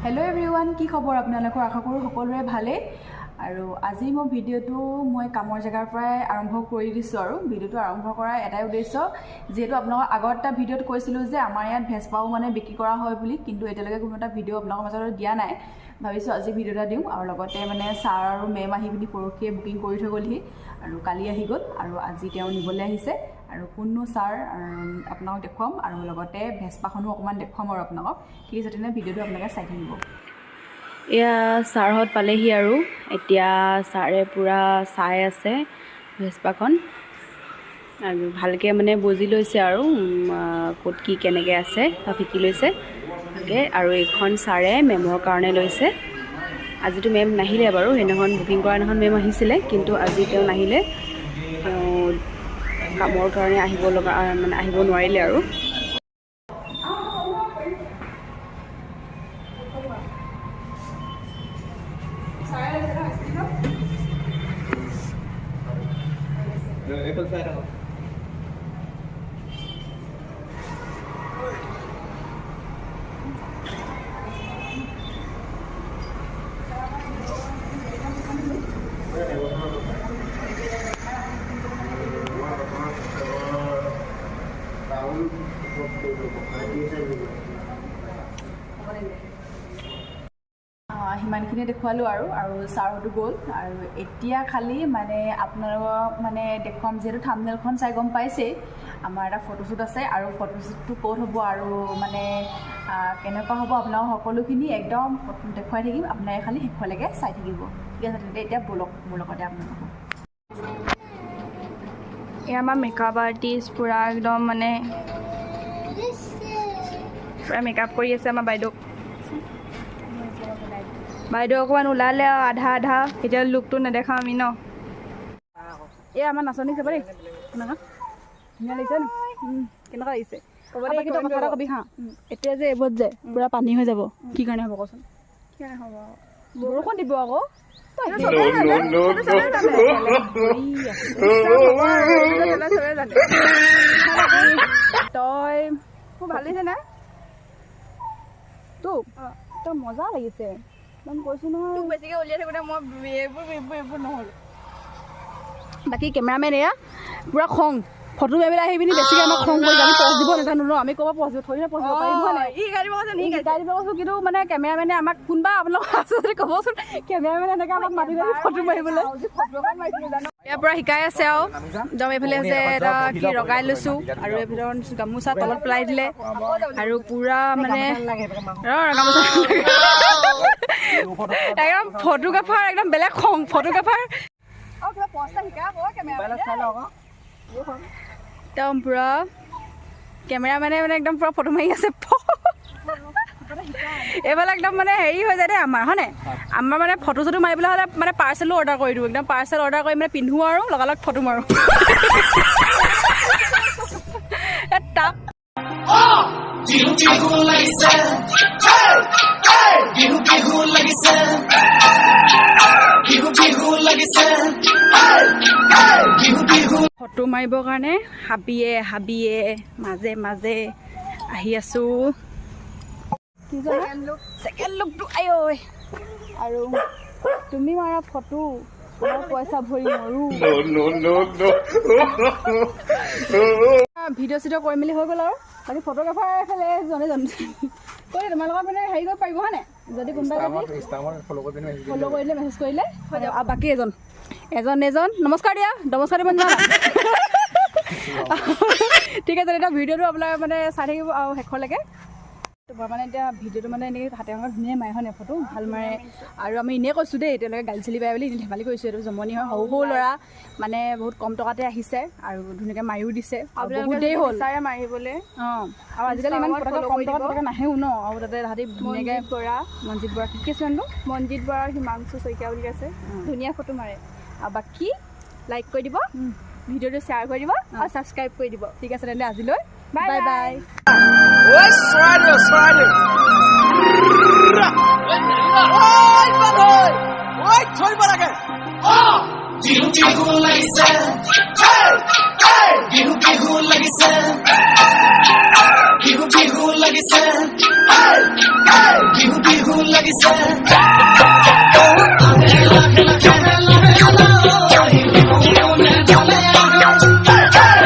hello everyone की खबर आपनालोকৰ आशा करूँ সকলোৰে ভালে আৰু আজি মই ভিডিওটো মই কামৰ জায়গাৰ পৰা আৰম্ভ কৰি দিছো আৰু ভিডিওটো আৰম্ভ কৰাৰ এটাই উদ্দেশ্য যেহেতু আপোনালোকৰ আগত এটা ভিডিওত কৈছিলো যে আমাৰ ইয়াত ভেজপাও মানে বিক্ৰী কৰা হয় বুলি কিন্তু এতিয়ালৈকে কোনো এটা ভিডিও আপোনালোকৰ মাজত দিয়া নাই ভাবিছো আজি ভিডিওটা দিম আৰু লগতে মানে স্যাৰ আৰু মেম আহি পিনি পৰখে বুকিং কৰি থৈ গলহি আৰু কালি আহি গল আৰু আজি তেওঁ নিবলৈ আহিছে আৰু কোননো স্যাৰ আপোনাক দেখুৱাম আৰু লগতে ভেজপাখনো অকমান দেখুৱাম আৰু আপোনাক ঠিক আছে তেনে ভিডিওটো আপোনালোকে চাই থাকিব এয়া স্যাৰহত পালেহি আৰু এতিয়া স্যাৰে পুৰা চাই আছে ভেজপাখন আৰু ভালকে মানে বুজি লৈছে আৰু ক'ত কি কেনেকৈ আছে সব শিকি লৈছে ভালকে আৰু এইখন স্যাৰে মেমৰ কাৰণে লৈছে আজিতো মেম নাহিলে বাৰু সেইদিনাখন বুকিং কৰা দিনাখন মেম আহিছিলে কিন্তু আজি তেওঁ নাহিলে তেওঁ কামৰ কাৰণে আহিব লগা মানে আহিব নোৱাৰিলে আৰু সিমানখিনি দেখুৱালোঁ আৰু স্যাৰতো গ'ল আৰু এতিয়া খালি মানে আপোনালোকক মানে দেখুৱাম যিহেতু থাম্বনেইলখন চাই গম পাইছেই আমাৰ এটা ফটোশ্বুট আছে আৰু ফটোশ্বুটটো ক'ত হ'ব আৰু মানে কেনেকুৱা হ'ব আপোনালোক সকলোখিনি একদম দেখুৱাই থাকিম আপোনালোকে খালি শেষলৈকে চাই থাকিব ঠিক আছে তেন্তে এতিয়া বলক মোৰ লগতে আপোনালোকক এই আমাৰ মেকআপ আৰ্টিষ্ট পূৰা একদম মানে পূৰা মেকআপ কৰি আছে আমাৰ বাইদেউ অকণমান ওলালে আৰু আধা আধা এতিয়া লুকটো নেদেখাওঁ আমি ন এই আমাৰ নাচনী চাব দেই শুনা ধুনীয়া লাগিছে ন কেনেকুৱা লাগিছে কথা এটা কবি হা এতিয়া যে এইবোৰত যে পূৰা পানী হৈ যাব কি কাৰণে হ'ব কচোন কি কাৰণে হ'ব বৰষুণ দিব আকৌ তই খুব ভাল লাগিছে নে তোক তই মজা লাগিছে একদম কৈছোঁ নহয় তোক বেছিকৈ উলিয়াই থাকোঁতে মই এইবোৰ নহ'ল বাকী কেমেৰামেন এয়া পূৰা খং ফটো মাৰিবলৈ আহি পিনি বেছিকৈ আমাক খং কৰি আমি পজ দিব নাজানো ন আমি ক'ব পজ দিব থৈ পজ দিব পাৰিম হয় নাই শিকাই দিব কৈছোঁ কিন্তু মানে কেমেৰামেনে আমাক কোনোবা আপোনালোক আছে যদি ক'বচোন কেমেৰামেনে এনেকৈ আমাক মাতি মাতি ফটো মাৰিবলৈ ইয়াৰ পৰা শিকাই আছে আৰু একদম এইফালে আছে এটা কি লগাই লৈছোঁ আৰু এইফালে গামোচা তলত পেলাই দিলে আৰু পূৰা মানে গামোচা একদম ফটোগ্ৰাফাৰ একদম বেলেগ খং ফটোগ্ৰাফাৰ একদম পূৰা কেমেৰামেনে মানে একদম পূৰা ফটো মাৰি আছে এইফালে একদম মানে হেৰি হৈ যায় দেই আমাৰ হয়নে আমাৰ মানে ফটো চটো মাৰিবলৈ হ'লে মানে পাৰ্চেলো অৰ্ডাৰ কৰি দিওঁ একদম পাৰ্চেল অৰ্ডাৰ কৰি মানে পিন্ধো আৰু লগালগ ফটো মাৰোঁ তাপ ফটো মাৰিবৰ কাৰণে হাবিয়ে মাজে মাজে আহি আছোঁ ছেকেণ্ড লুকটো আই ঐ আৰু তুমি মাৰা ফটো পইচা ভৰি মৰো ভিডিঅ' চিডিঅ' কৰি মেলি হৈ গ'ল আৰু বাকী ফটোগ্ৰাফাৰ এইফালে জনে কৈ তোমালোকৰ মানে হেৰি কৰিব পাৰিব হয় নাই যদি কোনোবাই ফ'ল' কৰিলে মেছেজ কৰিলে আৰু বাকী এজন নমস্কাৰ দিয়া নমস্কাৰ দিব জানা ঠিক আছে এতিয়া ভিডিঅ'টো আপোনাৰ মানে চাই থাকিব আৰু শেষলৈকে তোমাৰ মানে এতিয়া ভিডিঅ'টো মানে এনেকৈ হাতে হাতে ধুনীয়া মাৰে হয় নাই ফটো ভাল মাৰে আৰু আমি এনেই কৈছোঁ দেই এতিয়ালৈকে গালি চালি পাই বুলি এনেই ধেমালি কৰিছোঁ এইটো জমনি হয় সৰু ল'ৰা মানে বহুত কম টকাতে আহিছে আৰু ধুনীয়াকৈ মাৰিও দিছে বহুত দেৰি হ'ল মাৰিবলৈ অঁ আৰু আজিকালি ইমান কম টকা নাহেও ন আৰু তাতে তাহাঁতি ধুনীয়াকৈ মনজিত বৰা কি আছে নামটো মনজিত বৰা আৰু হিমাংশু শইকীয়া বুলি আছে ধুনীয়া ফটো মাৰে আৰু বাকী লাইক কৰি দিব ভিডিঅ'টো শ্বেয়াৰ কৰি দিব আৰু ছাবস্ক্ৰাইব কৰি দিব ঠিক আছে তেন্তে আজিলৈ বাই বাই লাগিছে বিহু বিহু লাগিছে লাগিছে